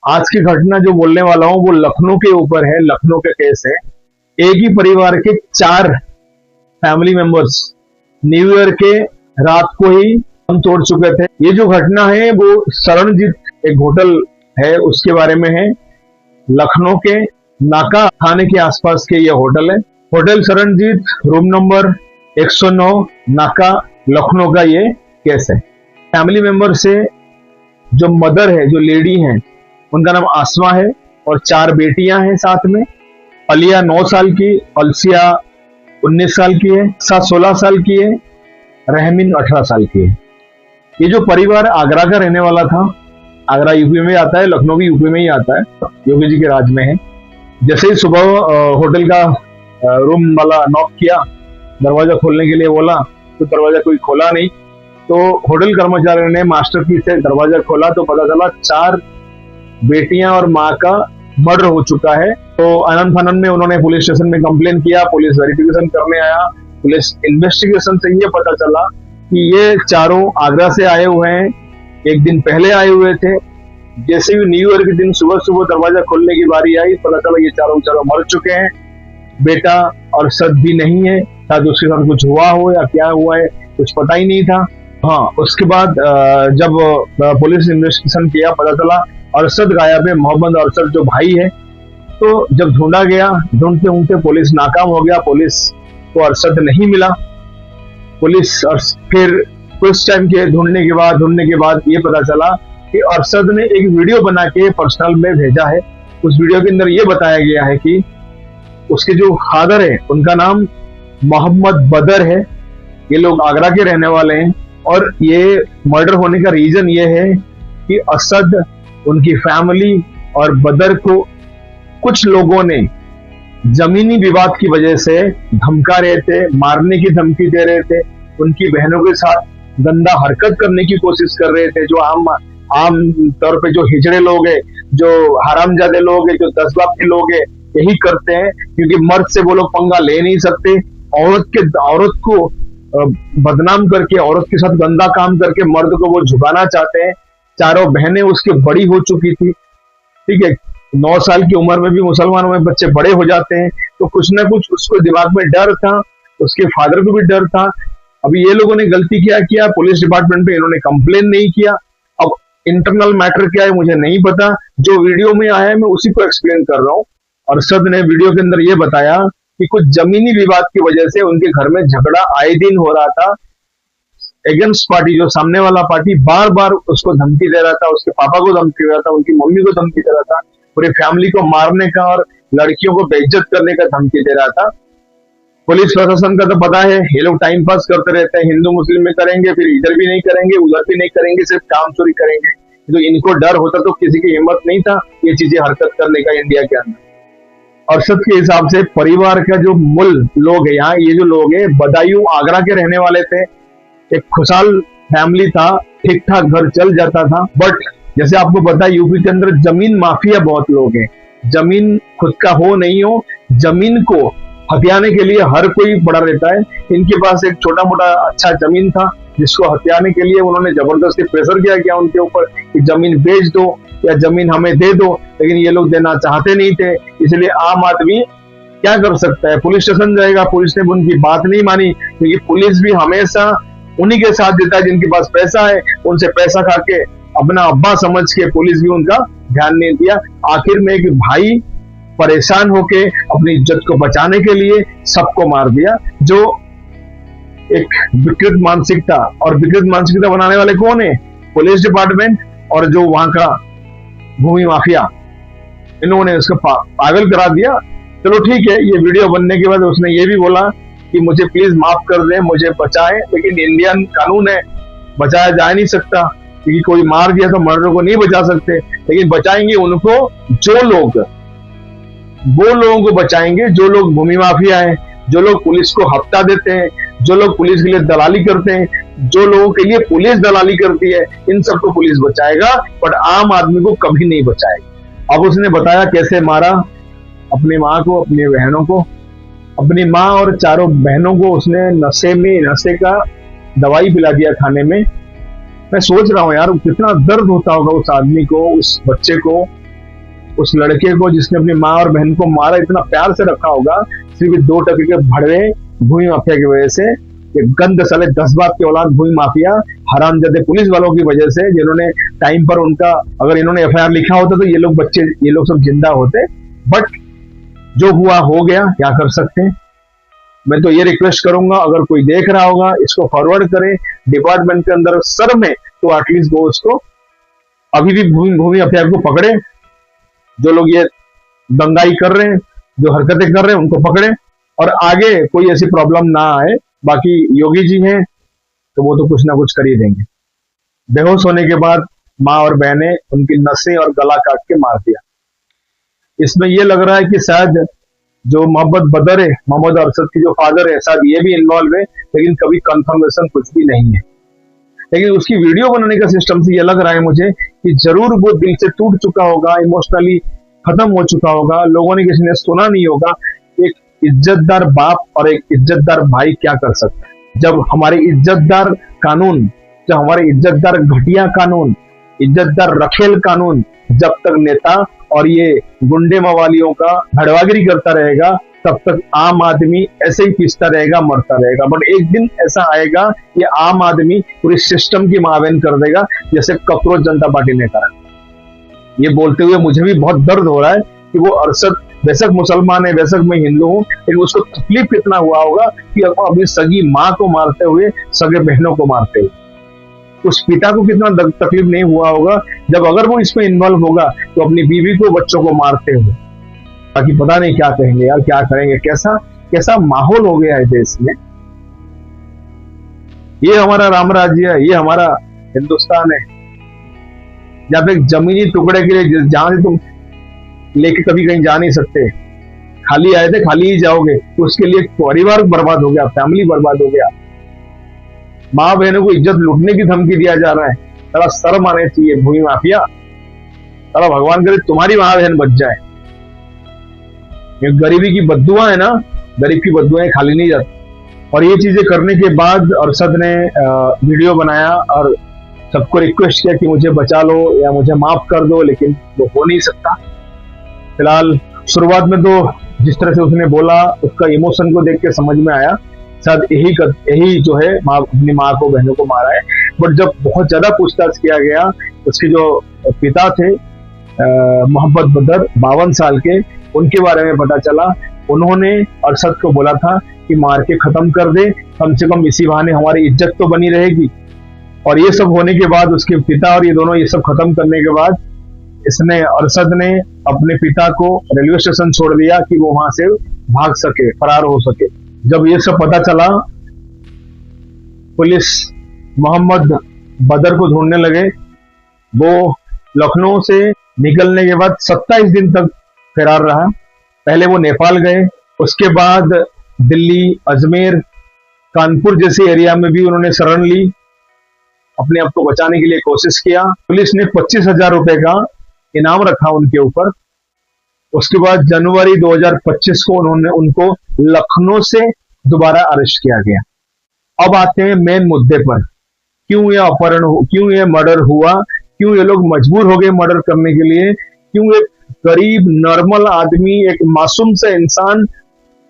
आज की घटना जो बोलने वाला हूँ वो लखनऊ के ऊपर है। लखनऊ का केस है। एक ही परिवार के 4 फैमिली मेंबर्स न्यू ईयर के रात को ही हम तोड़ चुके थे। ये जो घटना है वो शरणजीत एक होटल है उसके बारे में है। लखनऊ के नाका थाने के आसपास के ये होटल है। होटल शरणजीत, रूम नंबर 109, नाका, लखनऊ का ये केस है। फैमिली मेंबर से जो मदर है, जो लेडी है, उनका नाम आसमा है और 4 बेटियां हैं साथ में। अलिया 9 साल की, अलसिया 19 साल की है, 16 साल की है, रहमीन 18 साल की है। ये जो परिवार आगरा का रहने वाला था, आगरा यूपी में आता है, लखनऊ भी यूपी में ही आता है, योगी जी के राज में है। जैसे ही सुबह होटल का रूम वाला नॉक किया, दरवाजा खोलने के लिए बोला तो दरवाजा कोई खोला नहीं। तो होटल कर्मचारी ने मास्टर की से दरवाजा खोला तो पता चला 4 बेटियां और माँ का मर्डर हो चुका है। तो आनंद फानंद में उन्होंने पुलिस स्टेशन में कंप्लेन किया, पुलिस वेरिफिकेशन करने आया। पुलिस इन्वेस्टिगेशन से ये पता चला कि ये चारों आगरा से आए हुए हैं, एक दिन पहले आए हुए थे। जैसे ही न्यू ईयर के दिन सुबह सुबह दरवाजा खोलने की बारी आई, पता चला ये चारों मर चुके हैं। बेटा और सद भी नहीं है, शायद उसके साथ कुछ हुआ हो या क्या हुआ है कुछ पता ही नहीं था। हाँ, उसके बाद जब पुलिस इन्वेस्टिगेशन किया, पता चला अरशद गायब है, मोहम्मद अरशद जो भाई है। तो जब ढूंढा गया, ढूंढते ढूंढते पुलिस नाकाम हो गया, पुलिस को अरशद नहीं मिला। पुलिस फिर कुछ टाइम के ढूंढने के बाद ये पता चला कि अरशद ने एक वीडियो बना के पर्सनल में भेजा है। उस वीडियो के अंदर ये बताया गया है कि उसके जो फादर है उनका नाम मोहम्मद बदर है। ये लोग आगरा के रहने वाले हैं और ये मर्डर होने का रीजन ये है कि असद, उनकी फैमिली और बदर को कुछ लोगों ने जमीनी विवाद की वजह से धमका रहे थे, मारने की धमकी दे रहे थे, उनकी बहनों के साथ गंदा हरकत करने की कोशिश कर रहे थे। जो आम तौर पे जो हिजड़े लोग हैं, जो हरामजादे लोग हैं, जो 10 बाप के लोग हैं, यही करते हैं, क्योंकि मर्द से वो लोग पंगा ले नहीं सकते। औरत को बदनाम करके, औरत के साथ गंदा काम करके मर्द को वो झुकाना चाहते हैं। चारों बहनें उसकी बड़ी हो चुकी थी, ठीक है। 9 साल की उम्र में भी मुसलमानों में बच्चे बड़े हो जाते हैं, तो कुछ ना कुछ उसको दिमाग में डर था, उसके फादर को भी डर था। अभी ये लोगों ने गलती क्या किया, पुलिस डिपार्टमेंट पे इन्होंने कंप्लेन नहीं किया। अब इंटरनल मैटर क्या है मुझे नहीं पता, जो वीडियो में आया है मैं उसी को एक्सप्लेन कर रहा हूँ। अरशद ने वीडियो के अंदर ये बताया कि कुछ जमीनी विवाद की वजह से उनके घर में झगड़ा आए दिन हो रहा था। अगेंस्ट पार्टी, जो सामने वाला पार्टी, बार बार उसको धमकी दे रहा था, उसके पापा को धमकी दे रहा था, उनकी मम्मी को धमकी दे रहा था, पूरी फैमिली को मारने का और लड़कियों को बेइज्जत करने का धमकी दे रहा था। पुलिस प्रशासन का तो पता है, ये लोग टाइम पास करते रहते हैं, हिंदू मुस्लिम में करेंगे, फिर इधर भी नहीं करेंगे, उधर भी नहीं करेंगे, सिर्फ काम चोरी करेंगे। तो इनको डर होता तो किसी की हिम्मत नहीं था ये चीजें हरकत करने का इंडिया के अंदर। अरशद के हिसाब से परिवार का जो मूल लोग है यहाँ, ये जो लोग है बदायूं आगरा के रहने वाले थे। एक खुशहाल फैमिली था, ठीक ठाक घर चल जाता था। बट जैसे आपको पता है यूपी के अंदर जमीन माफिया बहुत लोग हैं। जमीन खुद का हो नहीं हो, जमीन को हथियाने के लिए हर कोई पड़ा रहता है। इनके पास एक छोटा मोटा अच्छा जमीन था जिसको हथियाने के लिए उन्होंने जबरदस्ती प्रेशर किया उनके ऊपर कि जमीन बेच दो या जमीन हमें दे दो, लेकिन ये लोग देना चाहते नहीं थे। इसलिए आम आदमी क्या कर सकता है, पुलिस स्टेशन जाएगा, पुलिस ने उनकी बात नहीं मानी, क्योंकि पुलिस भी हमेशा उन्हीं के साथ देता है जिनके पास पैसा है। उनसे पैसा खा के अपना अब्बा समझ के पुलिस भी उनका ध्यान नहीं दिया। आखिर में एक भाई परेशान होके अपनी इज्जत को बचाने के लिए सबको मार दिया। जो एक विकृत मानसिकता, और विकृत मानसिकता बनाने वाले कौन है, पुलिस डिपार्टमेंट और जो वहां का भूमि माफिया, इन्होंने उसको पागल करा दिया। चलो ठीक है, ये वीडियो बनने के बाद उसने ये भी बोला कि मुझे प्लीज माफ कर दें, मुझे बचाएं, लेकिन इंडियन कानून है, बचाया जा नहीं सकता, क्योंकि कोई मार दिया तो मर्डर को नहीं बचा सकते। लेकिन बचाएंगे उनको, वो लोगों को बचाएंगे जो लोग भूमि माफिया हैं, जो लोग पुलिस को हफ्ता देते हैं, जो लोग पुलिस के लिए दलाली करते हैं, जो लोगों के लिए पुलिस दलाली करती है, इन सबको पुलिस बचाएगा, पर आम आदमी को कभी नहीं बचाएगा। अब उसने बताया कैसे मारा अपनी माँ को, अपनी बहनों को। अपनी माँ और 4 बहनों को उसने नशे का दवाई पिला दिया खाने में। मैं सोच रहा हूँ यार कितना दर्द होता होगा उस आदमी को, उस बच्चे को, उस लड़के को जिसने अपनी माँ और बहन को मारा इतना प्यार से रखा होगा, सिर्फ 2 टके के भड़वे भूमि माफिया की वजह से। ये गंद साले 10 बाप की औलाद भूमि माफिया हरामजादे पुलिस वालों की वजह से, जिन्होंने टाइम पर उनका, अगर इन्होंने FIR लिखा होता तो ये लोग सब जिंदा होते। बट जो हुआ हो गया, क्या कर सकते हैं। मैं तो ये रिक्वेस्ट करूंगा, अगर कोई देख रहा होगा इसको फॉरवर्ड करे डिपार्टमेंट के अंदर सर में, तो एटलीस्ट वो उसको अभी भी भूमि माफिया को पकड़े। जो लोग ये दंगाई कर रहे हैं, जो हरकतें कर रहे हैं, उनको पकड़े और आगे कोई ऐसी प्रॉब्लम ना आए। बाकी योगी जी हैं तो वो तो कुछ ना कुछ कर ही देंगे। बेहोश होने के बाद माँ और बहनें उनकी नसें और गला काट के मार दिया। इसमें ये लग रहा है कि शायद जो मोहम्मद बदर है, मोहम्मद अरशद की जो फादर है, शायद ये भी इन्वॉल्व है, लेकिन कभी कंफर्मेशन कुछ भी नहीं है। लेकिन उसकी वीडियो बनाने का सिस्टम से ये लग रहा है मुझे कि जरूर वो दिल से टूट चुका होगा, इमोशनली खत्म हो चुका होगा। लोगों ने, किसी ने सुना नहीं होगा। एक इज्जतदार बाप और एक इज्जतदार भाई क्या कर सकता है जब हमारे इज्जतदार कानून, जब हमारे इज्जतदार घटिया कानून, इज्जतदार रखेल कानून जब तक नेता और ये गुंडे मवालियों का भड़वागिरी करता रहेगा, तब तक आम आदमी ऐसे ही पीसता रहेगा, मरता रहेगा। बट एक दिन ऐसा आएगा कि आम आदमी पूरी सिस्टम की मावेन कर देगा, जैसे कॉकरोच जनता पार्टी ने करा। ये बोलते हुए मुझे भी बहुत दर्द हो रहा है कि वो अरशद बेशक मुसलमान है, बेशक मैं हिंदू हूँ, लेकिन उसको तकलीफ कितना हुआ होगा कि अपनी सगी माँ को मारते हुए, सगे बहनों को मारते हुए, उस पिता को कितना तकलीफ नहीं हुआ होगा जब अगर वो इसमें इन्वॉल्व होगा तो अपनी बीवी को, बच्चों को मारते हुए। बाकी पता नहीं क्या कहेंगे यार, क्या करेंगे, कैसा माहौल हो गया है देश में। ये हमारा राम राज्य है, ये हमारा हिंदुस्तान है, जहाँ पे एक जमीनी टुकड़े के लिए जहां से तुम लेके कभी कहीं जा नहीं सकते, खाली आए थे खाली ही जाओगे, तो उसके लिए परिवार बर्बाद हो गया, फैमिली बर्बाद हो गया, माँ बहनों को इज्जत लूटने की धमकी दिया जा रहा है। थोड़ा शर्म आने चाहिए भूमि माफिया। थोड़ा भगवान करे तुम्हारी माँ बहन बच जाए। ये गरीबी की बद्दुआ है ना, गरीब की बद्दुआएं खाली नहीं जाती। और ये चीजें करने के बाद अरशद ने वीडियो बनाया और सबको रिक्वेस्ट किया कि मुझे बचा लो या मुझे माफ कर दो, लेकिन वो हो नहीं सकता। फिलहाल शुरुआत में तो जिस तरह से उसने बोला, उसका इमोशन को देख के समझ में आया शायद यही जो है अपनी माँ को, बहनों को मारा है। बट जब बहुत ज्यादा पूछताछ किया गया, उसके जो पिता थे मोहम्मद बदर 52 साल के, उनके बारे में पता चला। उन्होंने अरशद को बोला था कि मार के खत्म कर दे, कम से कम इसी बहाने हमारी इज्जत तो बनी रहेगी। और ये सब होने के बाद उसके पिता और ये दोनों ये सब खत्म करने के बाद अरशद ने अपने पिता को रेलवे स्टेशन छोड़ दिया कि वो वहां से भाग सके, फरार हो सके। जब ये सब पता चला, पुलिस मोहम्मद बदर को ढूंढने लगे। वो लखनऊ से निकलने के बाद 27 दिन तक फरार रहा। पहले वो नेपाल गए, उसके बाद दिल्ली, अजमेर, कानपुर जैसे एरिया में भी उन्होंने शरण ली, अपने आप को बचाने के लिए कोशिश किया। पुलिस ने 25,000 रुपए का इनाम रखा उनके ऊपर। उसके बाद जनवरी 2025 को उनको लखनऊ से दोबारा अरेस्ट किया गया। अब आते हैं मेन मुद्दे पर, क्यों ये अपहरण, क्यों ये मर्डर हुआ, क्यों ये लोग मजबूर हो गए मर्डर करने के लिए, क्यों एक गरीब नॉर्मल आदमी, एक मासूम सा इंसान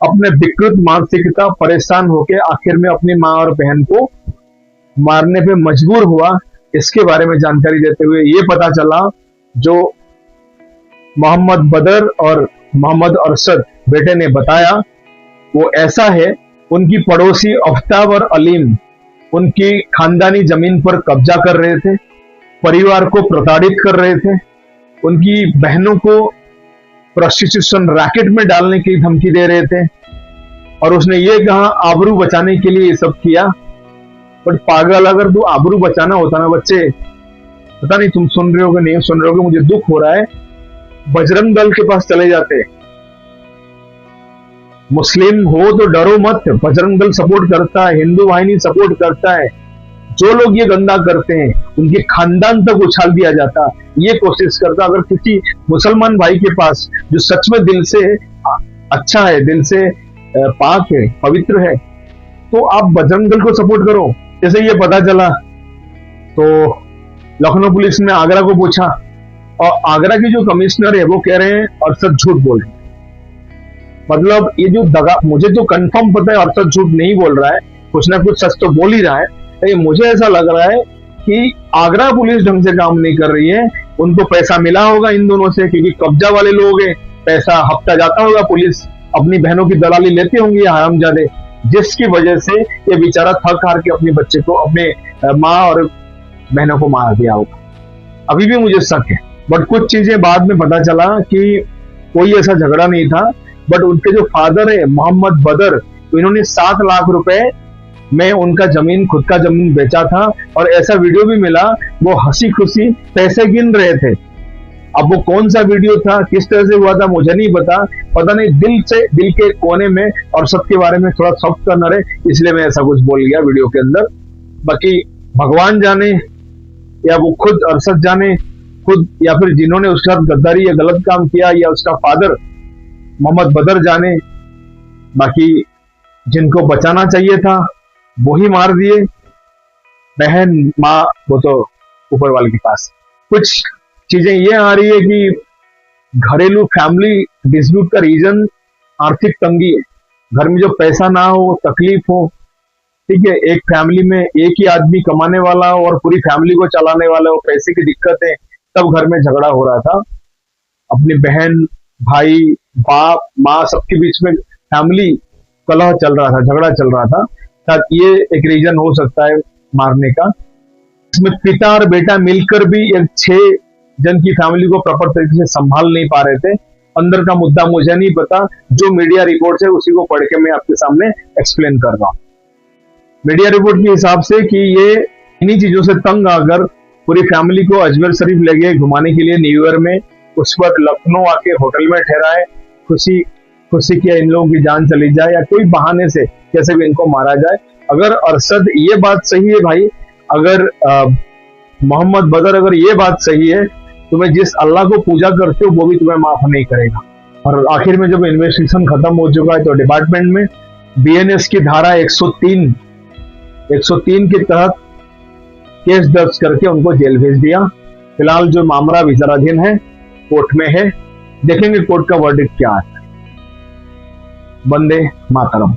अपने विकृत मानसिकता परेशान होकर आखिर में अपनी माँ और बहन को मारने पे मजबूर हुआ। इसके बारे में जानकारी देते हुए ये पता चला, जो मोहम्मद बदर और मोहम्मद अरशद बेटे ने बताया वो ऐसा है। उनकी पड़ोसी आफ्ताब और अलीम उनकी खानदानी जमीन पर कब्जा कर रहे थे, परिवार को प्रताड़ित कर रहे थे, उनकी बहनों को प्रोस्टिट्यूशन रैकेट में डालने की धमकी दे रहे थे। और उसने ये कहा आबरू बचाने के लिए ये सब किया। बट पागल, अगर तू आबरू बचाना होता ना बच्चे, पता नहीं तुम सुन रहे हो कि नहीं सुन रहे हो, मुझे दुख हो रहा है, बजरंग दल के पास चले जाते। मुस्लिम हो तो डरो मत, बजरंग दल सपोर्ट करता है, हिंदू वाहिनी सपोर्ट करता है। जो लोग ये गंदा करते हैं उनके खानदान तक उछाल दिया जाता, ये कोशिश करता। अगर किसी मुसलमान भाई के पास जो सच में दिल से अच्छा है, दिल से पाक है, पवित्र है, तो आप बजरंग दल को सपोर्ट करो। जैसे ये पता चला तो लखनऊ पुलिस ने आगरा को पूछा और आगरा की जो कमिश्नर है वो कह रहे हैं अरशद झूठ बोल रहे हैं। मतलब ये जो दगा, मुझे तो कंफर्म पता है अरशद झूठ नहीं बोल रहा है, कुछ ना कुछ सच तो बोल ही रहा है, लेकिन मुझे ऐसा लग रहा है कि आगरा पुलिस ढंग से काम नहीं कर रही है। उनको पैसा मिला होगा इन दोनों से, क्योंकि कब्जा वाले लोग हैं, पैसा हफ्ता जाता होगा, पुलिस अपनी बहनों की दलाली लेते होंगे हरामजादे, जिसकी वजह से ये बेचारा थक हार के अपने बच्चे को, अपने माँ और बहनों को मार दिया होगा। अभी भी मुझे शक है, बट कुछ चीजें बाद में पता चला कि कोई ऐसा झगड़ा नहीं था। बट उनके जो फादर है मोहम्मद बदर, तो इन्होंने 7 लाख रुपए में उनका जमीन, खुद का जमीन बेचा था, और ऐसा वीडियो भी मिला, वो हंसी खुशी पैसे गिन रहे थे। अब वो कौन सा वीडियो था, किस तरह से हुआ था, मुझे नहीं पता नहीं, दिल के कोने में और सबके बारे में थोड़ा शक करना रहे, इसलिए मैं ऐसा कुछ बोल गया वीडियो के अंदर। बाकी भगवान जाने, या वो खुद अरशद जाने, खुद या फिर जिन्होंने उसके साथ गद्दारी या गलत काम किया, या उसका फादर मोहम्मद बदर जाने। बाकी जिनको बचाना चाहिए था वो ही मार दिए, बहन माँ वो तो ऊपर वाले के पास। कुछ चीजें ये आ रही है कि घरेलू फैमिली डिस्प्यूट का रीजन आर्थिक तंगी है, घर में जो पैसा ना हो, तकलीफ हो, ठीक है, एक फैमिली में एक ही आदमी कमाने वाला हो और पूरी फैमिली को चलाने वाला हो, पैसे की दिक्कत है, तब घर में झगड़ा हो रहा था। अपनी बहन, भाई, बाप, माँ, सबके बीच में फैमिली कलह चल रहा था, झगड़ा चल रहा था, शायद ये एक रीजन हो सकता है मारने का। इसमें पिता और बेटा मिलकर भी एक 6 जन की फैमिली को प्रॉपर तरीके से संभाल नहीं पा रहे थे। अंदर का मुद्दा मुझे नहीं पता, जो मीडिया रिपोर्ट है उसी को पढ़ के मैं आपके सामने एक्सप्लेन कर रहा हूं। मीडिया रिपोर्ट के हिसाब से कि ये इन्हीं चीजों से तंग आकर पूरी फैमिली को अजमेर शरीफ ले गए घुमाने के लिए न्यू ईयर में, उस वक्त लखनऊ आके होटल में ठहराए, खुशी की इन लोगों की जान चली जाए, या कोई बहाने से कैसे भी इनको मारा जाए। अगर अरशद ये बात सही है भाई, अगर मोहम्मद बदर अगर ये बात सही है, तुम्हें जिस अल्लाह को पूजा करते हो वो भी तुम्हें माफ नहीं करेगा। और आखिर में जब इन्वेस्टिगेशन खत्म हो चुका है तो डिपार्टमेंट में बीएनएस की धारा 103 के तहत केस दर्ज करके उनको जेल भेज दिया। फिलहाल जो मामला विचाराधीन है, कोर्ट में है, देखेंगे कोर्ट का वर्डिक्ट क्या है। वंदे मातरम।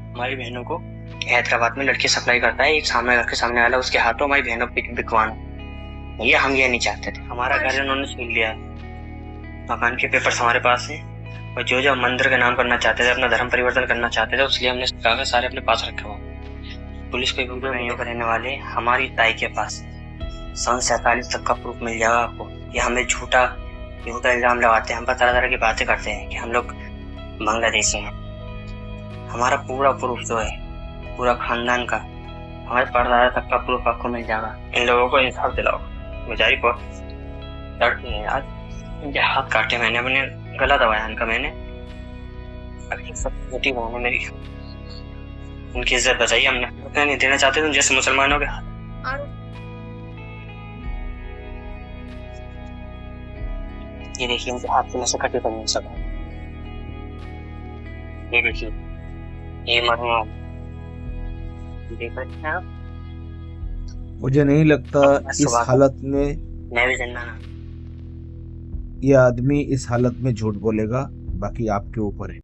हमारी बहनों को हैदराबाद में लड़की सप्लाई करता है, एक सामने घर के सामने वाला, उसके हाथों हमारी बहनों को बिकवाना। भैया हम ये नहीं चाहते थे, हमारा घर उन्होंने छीन लिया है, मकान के पेपर्स हमारे पास हैं, और जो मंदिर का नाम करना चाहते थे, अपना धर्म परिवर्तन करना चाहते थे, उसलिए हमने कागज सारे अपने पास रखे हुए। पुलिस को वीडियो नहीं रहने वाले हमारी ताई के पास 47 तक का प्रूफ मिल जाएगा आपको। ये हमें झूठा इल्जाम लगाते हैं, हम पर तरह तरह की बातें करते हैं कि हम लोग बांग्लादेशी हैं। हमारा पूरा प्रूफ जो है, पूरा खानदान का, हमारे परदादा तक का प्रूफ आपको मिल जाएगा। इन लोगों को इंसाफ दिलाओ, बेचारी को लड़की है यार, इनके हाथ काटे मैंने, अपने गला दबाया इनका मैंने, अभी सब छोटी बहन है मेरी, उनकी इज्जत बचाई हमने, उतना नहीं देना चाहते तुम जैसे मुसलमानों के हाथ। ये देखिए उनके हाथ में से कटे पड़े सब, ये देखिए ये मरना, देख रहे हैं आप। मुझे नहीं लगता इस हालत में मैं भी जानना ना, ये आदमी इस हालत में झूठ बोलेगा, बाकी आपके ऊपर है।